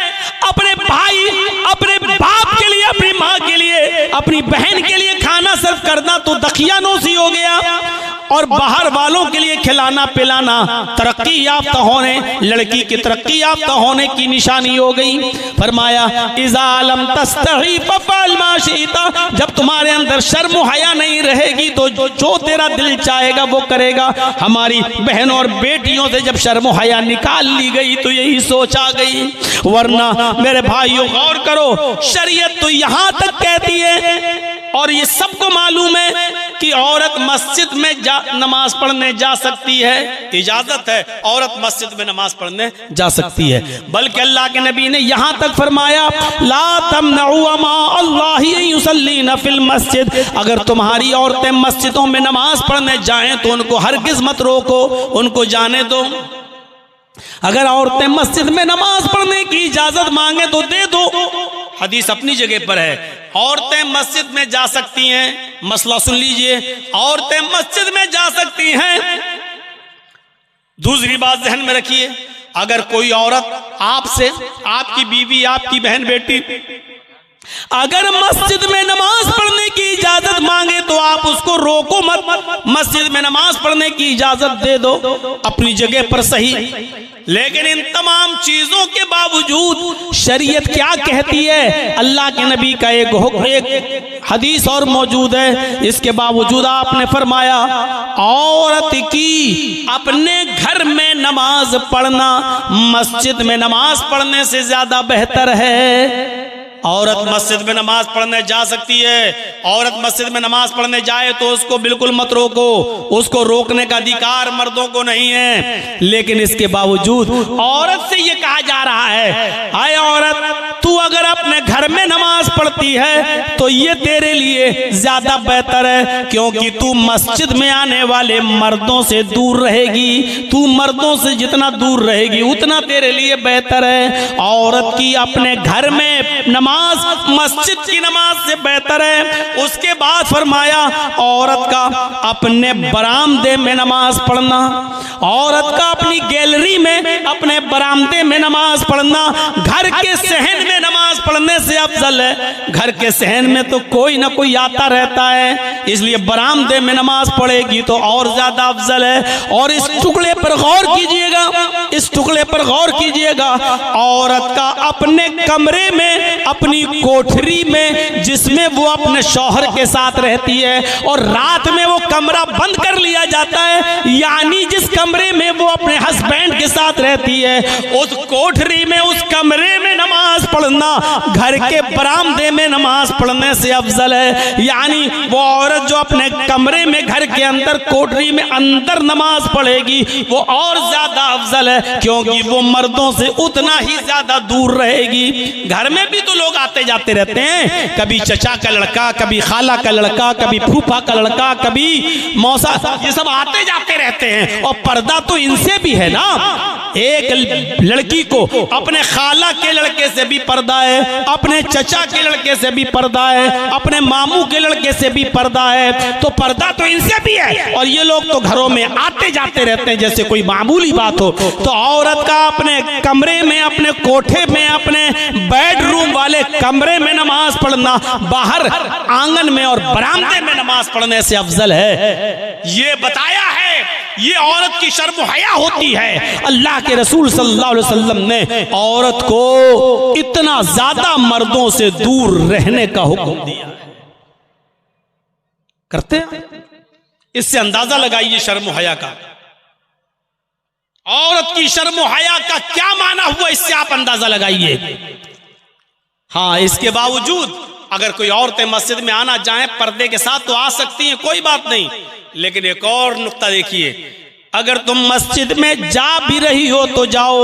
अपने भाई, अपने बाप के लिए, अपनी मां के लिए, अपनी बहन के लिए खाना सर्व करना तो दकियानोसी हो गया और बाहर वालों के लिए खिलाना पिलाना तरक्की याफ्ता होने, लड़की की तरक्की याफ्ता होने की निशानी हो गई। फरमाया इज़ा लम तस्तही फफ़अल मा शिता, जब तुम्हारे अंदर शर्म हया नहीं रहेगी तो जो तेरा दिल चाहेगा वो करेगा। हमारी बहनों और बेटियों से जब शर्म हया निकाल ली गई तो यही सोच आ गई। वरना मेरे भाइयों गौर करो, शरीयत तो यहां तक कहती है और ये सबको मालूम है कि औरत मस्जिद में नमाज पढ़ने जा सकती है, इजाजत है, औरत मस्जिद में नमाज पढ़ने जा सकती है। बल्कि अल्लाह के नबी ने यहां तक फरमाया ला तमनउ मा अल्लाहि युसल्लीना फिल मस्जिद, अगर तुम्हारी औरतें मस्जिदों में नमाज पढ़ने जाएं तो उनको हरगिज मत रोको, उनको जाने दो। अगर औरतें मस्जिद में नमाज पढ़ने की इजाजत मांगे तो दे दो। हदीस अपनी जगह पर है, औरतें मस्जिद में जा सकती हैं। मसला सुन लीजिए, औरतें मस्जिद में जा सकती हैं। दूसरी बात ध्यान में रखिए, अगर कोई औरत आपसे, आपकी बीवी, आपकी बहन बेटी अगर मस्जिद में नमाज पढ़ने की इजाजत मांगे तो आप उसको रोको मत, मस्जिद में नमाज पढ़ने की इजाजत दे दो, अपनी जगह पर सही। लेकिन इन तमाम चीजों के बावजूद शरीयत क्या कहती है, अल्लाह के नबी का एक हदीस और मौजूद है, इसके बावजूद आपने फरमाया औरत की अपने घर में नमाज पढ़ना मस्जिद में नमाज पढ़ने से ज्यादा बेहतर है। औरत मस्जिद में नमाज पढ़ने जा सकती है। औरत मस्जिद में नमाज पढ़ने जाए तो उसको बिल्कुल मत रोको, उसको रोकने का अधिकार मर्दों को नहीं है। लेकिन इसके बावजूद औरत से ये कहा जा रहा है, आए औरत, तू अगर अपने घर में नमाज पढ़ती पड़ती है तो ये तेरे लिए ज्यादा बेहतर है, क्योंकि तू मस्जिद में आने वाले मर्दों से दूर रहेगी। तू मर्दों से जितना दूर रहेगी उतना तेरे लिए बेहतर है। औरत की अपने घर में नमाज मस्जिद की नमाज से बेहतर है। उसके बाद फरमाया औरत का अपने बरामदे में नमाज पढ़ना, औरत का अपनी गैलरी में अपने बरामदे में नमाज पढ़ना घर के सहन में नमाज पढ़ने से अफजल है। घर के सहन में तो कोई ना कोई आता रहता है, इसलिए बरामदे में नमाज पढ़ेगी तो और ज्यादा अफजल है। और इस टुकड़े पर गौर कीजिएगा, इस टुकड़े पर गौर कीजिएगा। औरत का अपने कमरे में, अपनी कोठरी में जिसमें वो अपने शौहर के साथ रहती है और रात में वो कमरा बंद कर लिया जाता है, यानी जिस कमरे में वो अपने हस्बैंड के साथ रहती है उस कोठरी में, उस कमरे में नमाज पढ़ना घर के बरामदे में नमाज पढ़ने से अफजल है। यानी वो औरत जो अपने कमरे में घर के अंदर कोठरी में अंदर नमाज पढ़ेगी वो और ज्यादा अफजल है, क्योंकि वो मर्दों से उतना ही ज्यादा दूर रहेगी। घर में भी तो लोग आते जाते रहते हैं, कभी चचा का लड़का, कभी खाला का लड़का, कभी फूफा का लड़का, कभी मौसा, ये सब आते जाते रहते हैं। और पर्दा तो इनसे भी है ना। एक लड़की को अपने खाला के लड़के से भी पर्दा है, अपने चचा के लड़के से भी पर्दा है, अपने मामू के लड़के से भी पर्दा है, तो पर्दा तो इनसे भी है। और ये लोग तो घरों में आते जाते रहते हैं जैसे कोई मामूली बात हो। तो औरत का अपने कमरे में, अपने कोठे में, अपने बेडरूम वाले कमरे में नमाज पढ़ना बाहर आंगन में और बरामदे में नमाज पढ़ने से अफजल है। ये बताया है, ये औरत की शर्म हया होती है। अल्लाह के रसूल सल्लल्लाहु अलैहि वसल्लम ने औरत को इतना ज्यादा मर्दों से दूर रहने का हुक्म दिया। करते हैं, इससे अंदाजा लगाइए शर्म हया का। औरत की शर्म हया का क्या माना हुआ, इससे आप अंदाजा लगाइए। हाँ, इसके बावजूद अगर कोई औरतें मस्जिद में आना चाहे पर्दे के साथ तो आ सकती हैं, कोई बात नहीं। लेकिन एक और नुक्ता देखिए, अगर तुम मस्जिद में जा भी रही हो तो जाओ,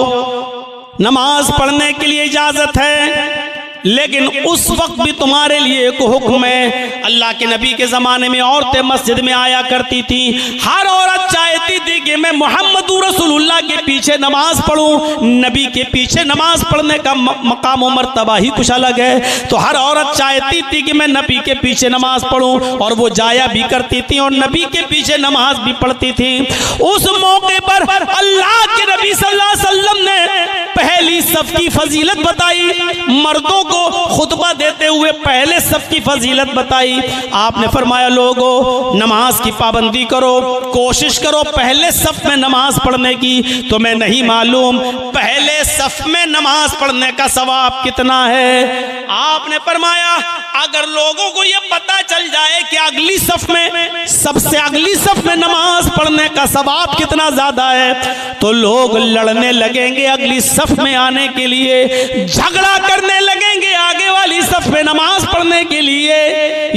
नमाज पढ़ने के लिए इजाजत है, लेकिन उस वक्त भी तुम्हारे लिए एक हुक्म है। अल्लाह के नबी के ज़माने में औरतें मस्जिद में आया करती थी। हर औरत चाहती थी कि मैं मोहम्मद रसूलुल्लाह के पीछे नमाज पढ़ूं। नबी के पीछे नमाज पढ़ने का मकाम व मर्तबा ही कुछ अलग है। तो हर औरत चाहती थी कि मैं नबी के पीछे नमाज पढ़ूं, और वो जाया भी करती थी और नबी के पीछे नमाज भी पढ़ती थी। उस मौके पर अल्लाह के नबी सल्लल्लाहु अलैहि वसल्लम ने पहली सफ की फजीलत बताई, मर्दों को खुतबा देते हुए पहले सफ की फजीलत बताई। आपने फरमाया लोगों, नमाज की पाबंदी करो, कोशिश करो पहले सफ में नमाज पढ़ने की। तो मैं नहीं मालूम पहले सफ में नमाज पढ़ने का सवाब कितना है। आपने फरमाया अगर लोगों को यह पता चल जाए कि अगली सफ में, सबसे अगली सफ में नमाज पढ़ने का सवाब कितना ज्यादा है, तो लोग लड़ने लगेंगे अगली सफ में आने के लिए, झगड़ा करने लगेंगे आगे वाली सफ में नमाज पढ़ने के लिए।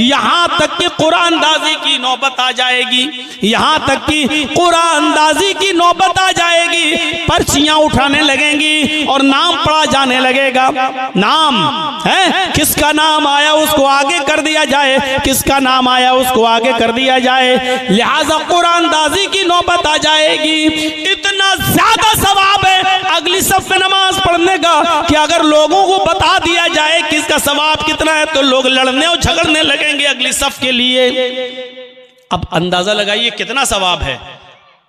यहां तक कि कुरानदाजी की नौबत आ जाएगी, यहां तक कि कुरानदाजी की नौबत आ जाएगी। पर्चियां उठाने लगेंगी और नाम पढ़ा जाने लगेगा। नाम है, किसका नाम आया उसको आगे कर दिया जाए, किसका नाम आया उसको आगे कर दिया जाए। लिहाजा कुरानदाजी की नौबत आ जाएगी। इतना ज्यादा सवाब है अगली सफ में नमाज पढ़ने का कि अगर लोगों को बता दिया जाए कि इसका सवाब कितना है तो लोग लड़ने और झगड़ने लगेंगे अगली सफ के लिए। अब अंदाजा लगाइए कितना सवाब है।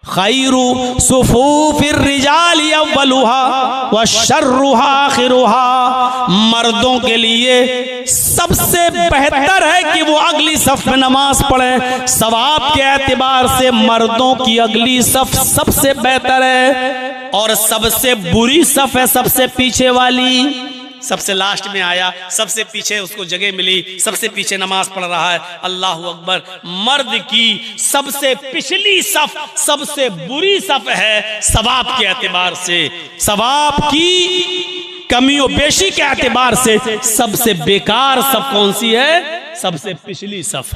खैरु सुफूफिर रिजाली अव्वलुहा व शर्रुहा आखिरुहा, मर्दों के लिए सबसे बेहतर है कि वो अगली सफ में नमाज पढ़े। सवाब के एतबार से मर्दों की अगली सफ सबसे बेहतर है, और सबसे बुरी सफ है सबसे पीछे वाली। सबसे लास्ट में आया, सबसे पीछे उसको जगह मिली, सबसे पीछे नमाज पढ़ रहा है। अल्लाह अकबर। मर्द की सबसे पिछली सफ सबसे बुरी सफ है सवाब के एतबार से, सवाब की कमी और बेशी के एतबार से सबसे बेकार सफ कौन सी है? सबसे पिछली सफ।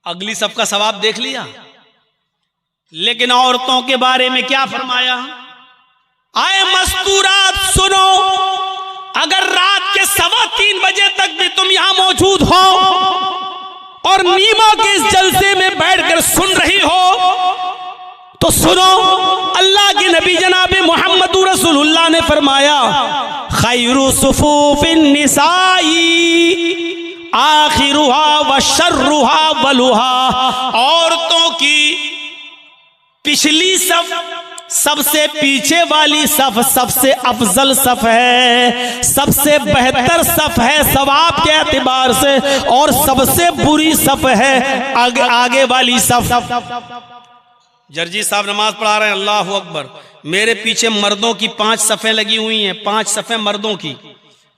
अगली सफ का सवाब देख लिया, लेकिन औरतों के बारे में क्या फरमाया? आए मस्तूरात सुनो, अगर रात के 3:15 बजे तक और नीमा के इस जलसे में बैठकर सुन रही हो तो सुनो, अल्लाह के नबी जनाब मोहम्मद रसूलुल्लाह ने फरमाया, खैरु सुफूफिन निसाई आखिरुहा व शर्रुहा वलुहा, औरतों की पिछली सफ सबसे पीछे वाली सफ सबसे अफजल सफ है, सबसे बेहतर सफ है सवाब के एतबार से, और सबसे बुरी सफ है आगे वाली सफ। जर्जी साहब नमाज पढ़ा रहे हैं, अल्लाह अकबर। मेरे पीछे मर्दों की 5 सफ़ें लगी हुई हैं, 5 सफ़ें मर्दों की,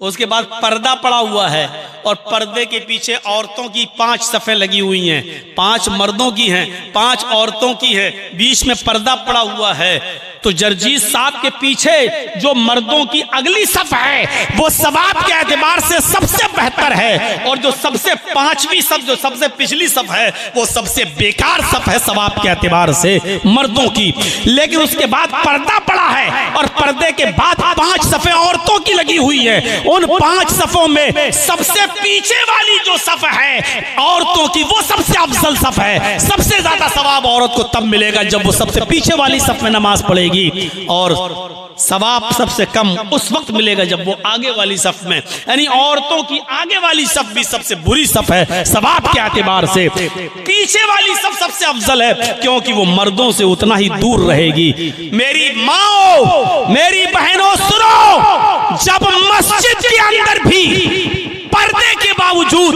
उसके बाद पर्दा पड़ा हुआ है और पर्दे के पीछे औरतों की 5 सफ़ें लगी हुई हैं, 5 मर्दों की हैं, 5 औरतों की है, बीच में पर्दा पड़ा हुआ है। तो जर्जीस साहब के पीछे जो मर्दों की अगली सफ है वो सवाब के एतबार से सबसे बेहतर है, और जो सबसे 5वीं सफ, जो सबसे पिछली सफ है, वो सबसे बेकार सफ है सवाब के एतबार से मर्दों की। लेकिन उसके बाद पर्दा पड़ा है और पर्दे के बाद 5 सफ़ें औरतों की लगी हुई है। उन 5 सफों में सबसे पीछे वाली जो सफ है औरतों की, वो सबसे अफजल सफ है। सबसे ज्यादा सवाब औरत को तब मिलेगा जब वो सबसे पीछे वाली सफ में नमाज पढ़ेगी, और सवाब सबसे कम उस वक्त मिलेगा जब वो आगे वाली सफ में, यानी औरतों की आगे वाली सफ भी सबसे बुरी सफ है सवाब के एतबार से। पीछे वाली सफ सबसे अफजल है क्योंकि वो मर्दों से उतना ही दूर रहेगी। मेरी माओ, मेरी बहनों सुनो, जब मस्जिद के अंदर भी पर्दे के बावजूद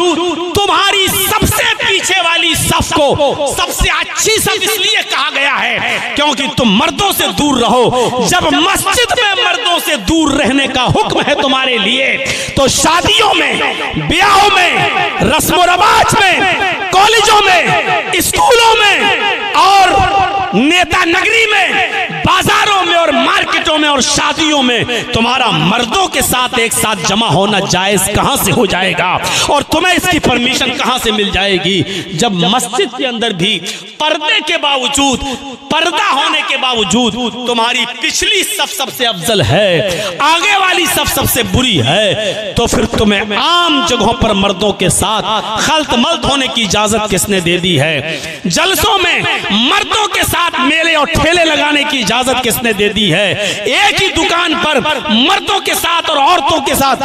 तुम्हारी सबसे पीछे वाली सफ को सबसे अच्छी सफ इसलिए कहा गया है क्योंकि तुम मर्दों से दूर रहो। जब मस्जिद में मर्दों से दूर रहने का हुक्म है तुम्हारे लिए, तो शादियों में, ब्याहों में, रस्म रवाज में, कॉलेजों में, स्कूलों में और नेता नगरी में, बाजारों में और मार्केटों में और शादियों में तुम्हारा मर्दों के साथ एक साथ जमा होना जायज कहां से हो जाएगा, और तुम्हें इसकी परमिशन कहां से मिल जाएगी जब मस्जिद के अंदर भी पर्दे के बावजूद, पर्दा होने के बावजूद तुम्हारी पिछली सफ सबसे अफजल है, आगे वाली सफ सबसे बुरी है। तो फिर तुम्हें आम जगहों पर मर्दों के साथ खल्त मल्त होने की इजाजत किसने दे दी है? जलसों में मर्दों के साथ मेले और ठेले लगाने की इजाजत किसने दे दी है? एक ही दुकान पर मर्दों के साथ और औरतों के साथ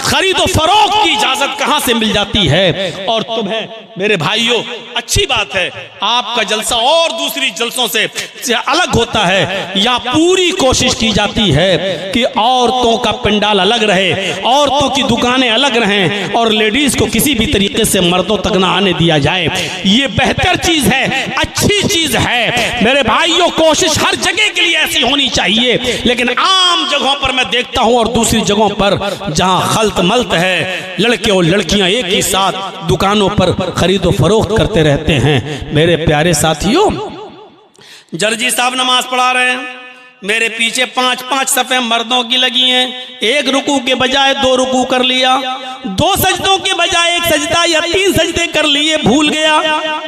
खरीदो फरोख्त की इजाजत कहां से मिल जाती है? और तुम्हें मेरे भाइयों, अच्छी बात है आपका जलसा और दूसरी जलसों से अलग होता है। यहाँ पूरी कोशिश की जाती है कि औरतों का पंडाल अलग रहे, औरतों की दुकानें अलग रहें, और लेडीज को किसी भी तरीके से मर्दों तक ना आने दिया जाए। ये बेहतर चीज है, अच्छी चीज है मेरे भाइयों। कोशिश हर जगह के लिए ऐसी होनी चाहिए, लेकिन आम जगहों पर मैं देखता हूं और दूसरी जगहों पर जहां खल्त मल्त है, लड़के और लड़कियां एक ही साथ दुकानों पर खरीदो फरोख्त करते रहते हैं। मेरे प्यारे साथियों, जर्जी साहब नमाज पढ़ा रहे हैं, मेरे पीछे 5-5 सफ़ें मर्दों की लगी हैं। एक रुकू के बजाय 2 रुकू कर लिया, 2 सजदों के बजाय 1 सजदा या 3 सजदे कर लिए, भूल गया।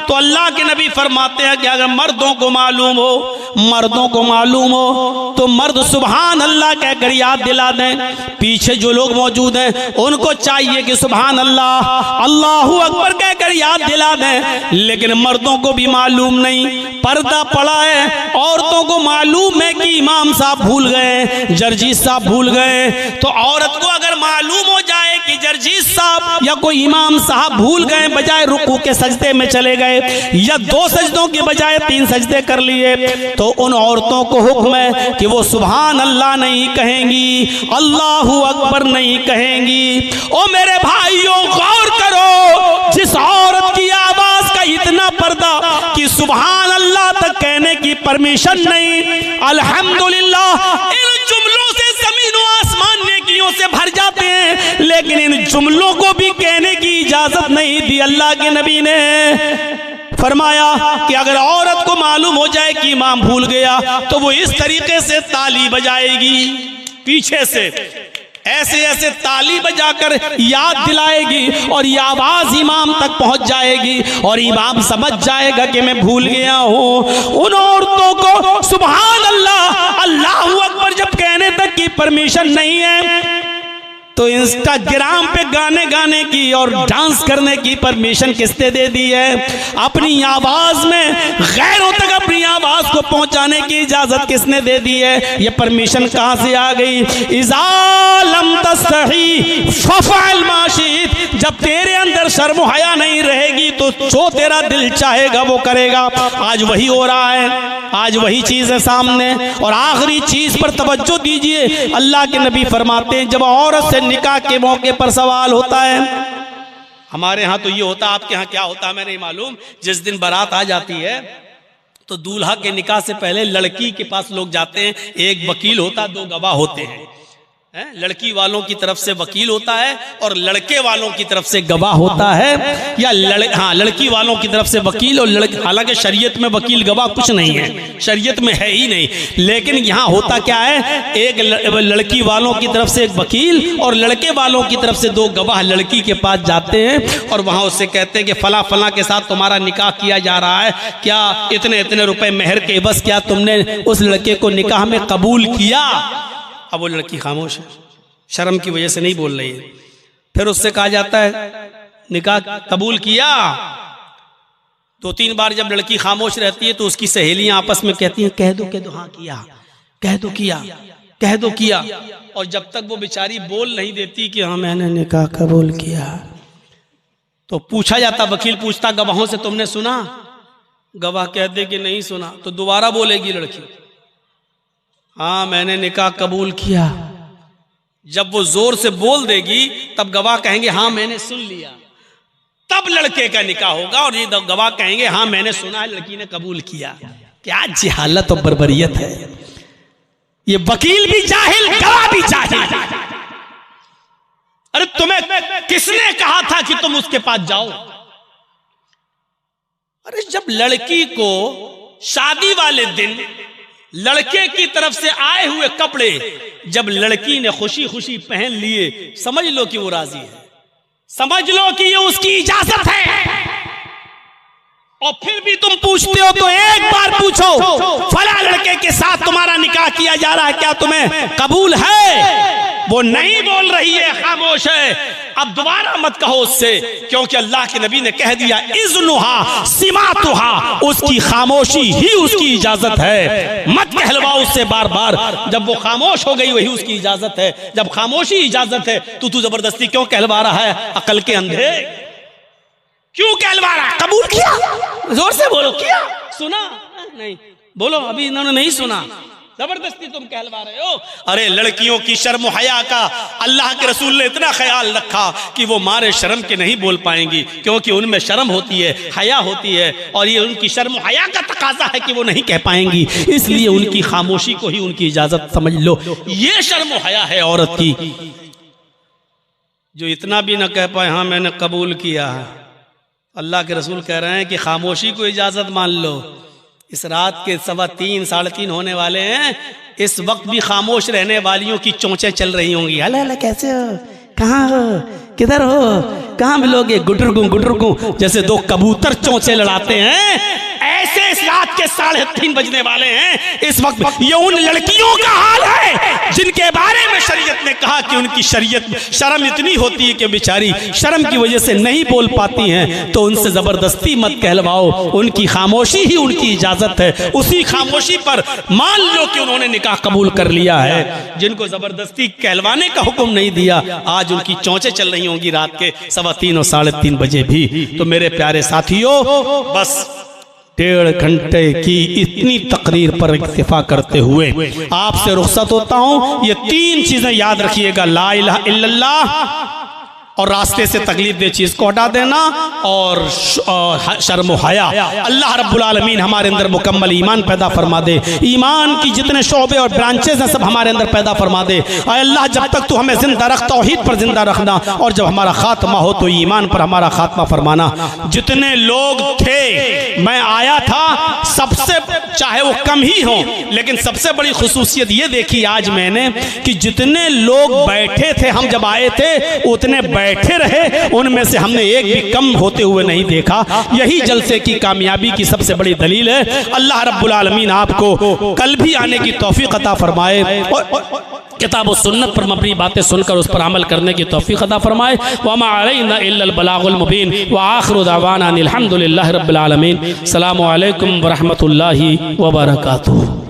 तो अल्लाह के नबी फरमाते हैं कि अगर मर्दों को मालूम हो, मर्दों को मालूम हो तो मर्द सुभान अल्लाह कहकर याद दिला दें। पीछे जो लोग मौजूद हैं उनको चाहिए कि सुभान अल्लाह, अल्लाहू अकबर कहकर याद दिला दें। लेकिन मर्दों को भी मालूम नहीं, पर्दा पड़ा है, औरतों को मालूम है कि इमाम साहब भूल गए, जर्जीस साहब भूल गए। तो औरत को अगर मालूम हो जाए कि जर्जीस साहब या कोई इमाम साहब भूल गए, बजाय रुकू के सजदे में चले गए या 2 सजदों के बजाय 3 सजदे कर लिए, तो उन औरतों को हुक्म है कि वो सुभान अल्लाह नहीं कहेंगी, अल्लाहू अकबर नहीं कहेंगी। ओ मेरे भाइयों, गौर करो, जिस औरत की आवाज का इतना पर्दा कि सुभान अल्लाह तक कहने की परमिशन नहीं, अल्हम्दुलिल्लाह, इन जुमलों से ज़मीन व आसमान नेकियों से भर जाते हैं, लेकिन इन जुमलों को भी कहने की इजाजत नहीं दी। अल्लाह के नबी ने फरमाया कि अगर औरत को मालूम हो जाए कि इमाम भूल गया तो वो इस तरीके से ताली बजाएगी, पीछे से ऐसे ऐसे ताली बजाकर याद दिलाएगी और ये आवाज इमाम तक पहुंच जाएगी और इमाम समझ जाएगा कि मैं भूल गया हूं। उन औरतों को सुभान अल्लाह, अल्लाहू अकबर जब कहने तक की परमिशन नहीं है, तो इंस्टाग्राम पे गाने गाने की और डांस करने की परमिशन किसने दे दी है? अपनी आवाज में गैरों तक अपनी आवाज को पहुंचाने की इजाजत किसने दे दी है? ये परमिशन कहां से आ गई? इज़ा लम तस्तही फफ़अल मा शित, जब तेरे अंदर शर्म हया नहीं रहेगी तो जो तेरा दिल चाहेगा वो करेगा। आज वही हो रहा है, आज वही चीज है सामने। और आखिरी चीज पर तवज्जो दीजिए, अल्लाह के नबी फरमाते हैं जब औरत से निकाह के मौके पर सवाल होता है, हमारे यहाँ तो ये होता, आपके यहाँ क्या होता है मैं नहीं मालूम, जिस दिन बारात आ जाती है तो दूल्हा के निकाह से पहले लड़की के पास लोग जाते हैं, एक वकील होता, दो गवाह होते हैं। लड़की वालों की तरफ से वकील होता है और लड़के वालों की तरफ से गवाह होता है, या लड़की वालों की तरफ से वकील और हालांकि शरीयत में वकील गवाह कुछ नहीं है, शरीयत में है ही नहीं। लेकिन यहाँ होता क्या है, एक लड़की वालों की तरफ से एक वकील और लड़के वालों की तरफ से दो गवाह लड़की के पास जाते हैं और वहाँ उससे कहते हैं कि फला फला के साथ तुम्हारा निकाह किया जा रहा है, क्या इतने इतने रुपए मेहर के बस क्या तुमने उस लड़के को निकाह में कबूल किया? अब वो लड़की खामोश है, शर्म की वजह से नहीं बोल रही है। फिर उससे कहा जाता है निकाह कबूल किया। 2-3 बार जब लड़की खामोश रहती है तो उसकी सहेलियां आपस में कहती हैं कह दो हाँ किया, कह दो किया, कह दो किया। और जब तक वो बेचारी बोल नहीं देती कि हाँ मैंने निकाह कबूल किया, तो पूछा जाता, वकील पूछता गवाहों से तुमने सुना? गवाह कह दे कि नहीं सुना, तो दोबारा बोलेगी लड़की हाँ मैंने निकाह कबूल किया। जब वो जोर से बोल देगी तब गवाह कहेंगे हाँ मैंने सुन लिया, तब लड़के का निकाह होगा। और ये गवाह कहेंगे हाँ मैंने सुना है, लड़की ने कबूल किया। क्या जहालत और बर्बरियत है! ये वकील भी जाहिल, गवाह भी जाहिल। अरे तुम्हें किसने कहा था कि तुम उसके पास जाओ? अरे जब लड़की को शादी वाले दिन लड़के की तरफ से आए हुए कपड़े जब लड़की ने खुशी खुशी पहन लिए, समझ लो कि वो राजी है, समझ लो कि ये उसकी इजाजत है। और फिर भी तुम पूछते हो तो एक बार पूछो, फला लड़के के साथ तुम्हारा निकाह किया जा रहा है, क्या तुम्हें कबूल है? वो नहीं बोल रही है, खामोश है। अब दोबारा मत कहो उससे, क्योंकि अल्लाह के नबी ने कह दिया इज़्नुहा सिमातुहा, उसकी खामोशी ही उसकी इजाजत है। मत कहलवाओ उससे बार बार, जब वो खामोश हो गई वही उसकी इजाजत है। जब खामोशी इजाजत है तो तू जबरदस्ती क्यों कहलवा रहा है? अकल के अंधे क्यों कहलवा रहा है? कबूल किया, जोर से बोलो, किया, सुना नहीं, बोलो अभी इन्होंने नहीं सुना, जबरदस्ती तुम कहलवा रहे हो। अरे लड़कियों की शर्म हया का अल्लाह के रसूल ने इतना ख्याल रखा कि वो मारे शर्म के नहीं बोल पाएंगी, क्योंकि उनमें शर्म होती है, हया होती है, और ये उनकी शर्म हया का तकाजा है कि वो नहीं कह पाएंगी, इसलिए उनकी खामोशी को ही उनकी इजाजत समझ लो। ये शर्म हया है औरत की, जो इतना भी ना कह पाए हाँ मैंने कबूल किया। अल्लाह के रसूल कह रहे हैं कि खामोशी को इजाजत मान लो। इस रात के 3:15 3:30 होने वाले हैं, इस वक्त भी खामोश रहने वालियों की चोंचें चल रही होंगी। अल्लाह अल्लाह कैसे हो, कहाँ हो, किधर हो, कहाँ मिलोगे, गुटरगू जैसे दो कबूतर चोंचे लड़ाते हैं, ऐसे इस रात के 3:30 बजने वाले हैं। इस वक्त ये उन लड़कियों का हाल है जिनके बारे में शरीयत ने कहा कि उनकी शर्म इतनी होती है कि बेचारी शर्म की वजह से नहीं बोल पाती हैं, तो उनसे जबरदस्ती मत कहलवाओ, उनकी खामोशी ही उनकी इजाजत है। उसी खामोशी पर मान लो कि उन्होंने निकाह कबूल कर लिया है। जिनको जबरदस्ती कहलवाने का हुक्म नहीं दिया, आज उनकी चोंचें चल रही होंगी रात के 3:15 और 3:30 बजे भी। तो मेरे प्यारे साथियों, बस 1.5 घंटे की इतनी तकरीर पर इक्तिफा करते हुए आपसे रुखसत होता हूं। ये 3 चीजें याद रखिएगा, ला इलाहा इल्लल्लाह, और रास्ते से तकलीफ दे चीज को हटा देना, और शर्म हया। अल्लाह रब्बुल आलमीन हमारे अंदर मुकम्मल ईमान पैदा फरमा दे, ईमान की जितने शोबे और ब्रांचेस हैं सब हमारे अंदर पैदा फरमा दे। अल्लाह जब तक तू हमें जिंदा रख, तौहीद पर जिंदा रखना, और जब हमारा खात्मा हो तो ईमान पर हमारा खात्मा फरमाना। जितने लोग थे, मैं आया था, सबसे चाहे वो कम ही हो, लेकिन सबसे बड़ी खुसूसियत ये देखी आज मैंने कि जितने लोग बैठे थे, हम जब आए थे उतने बैठे रहे, उनमें से हमने एक भी कम होते हुए नहीं देखा। यही जलसे की कामयाबी की सबसे बड़ी दलील है। अल्लाह रब्बुल आलमीन आपको कल भी आने की तौफीक अता फरमाए और किताब और सुन्नत पर मबनी बातें सुनकर उस पर अमल करने की तौफीक अता फरमाए। वमा अलैना इल्लल बलागुल मुबीन व आखिरु दावाना अनिल हम्दुलिल्लाहि रब्बिल आलमीन। अस्सलामु अलैकुम व रहमतुल्लाहि व बरकातुहू।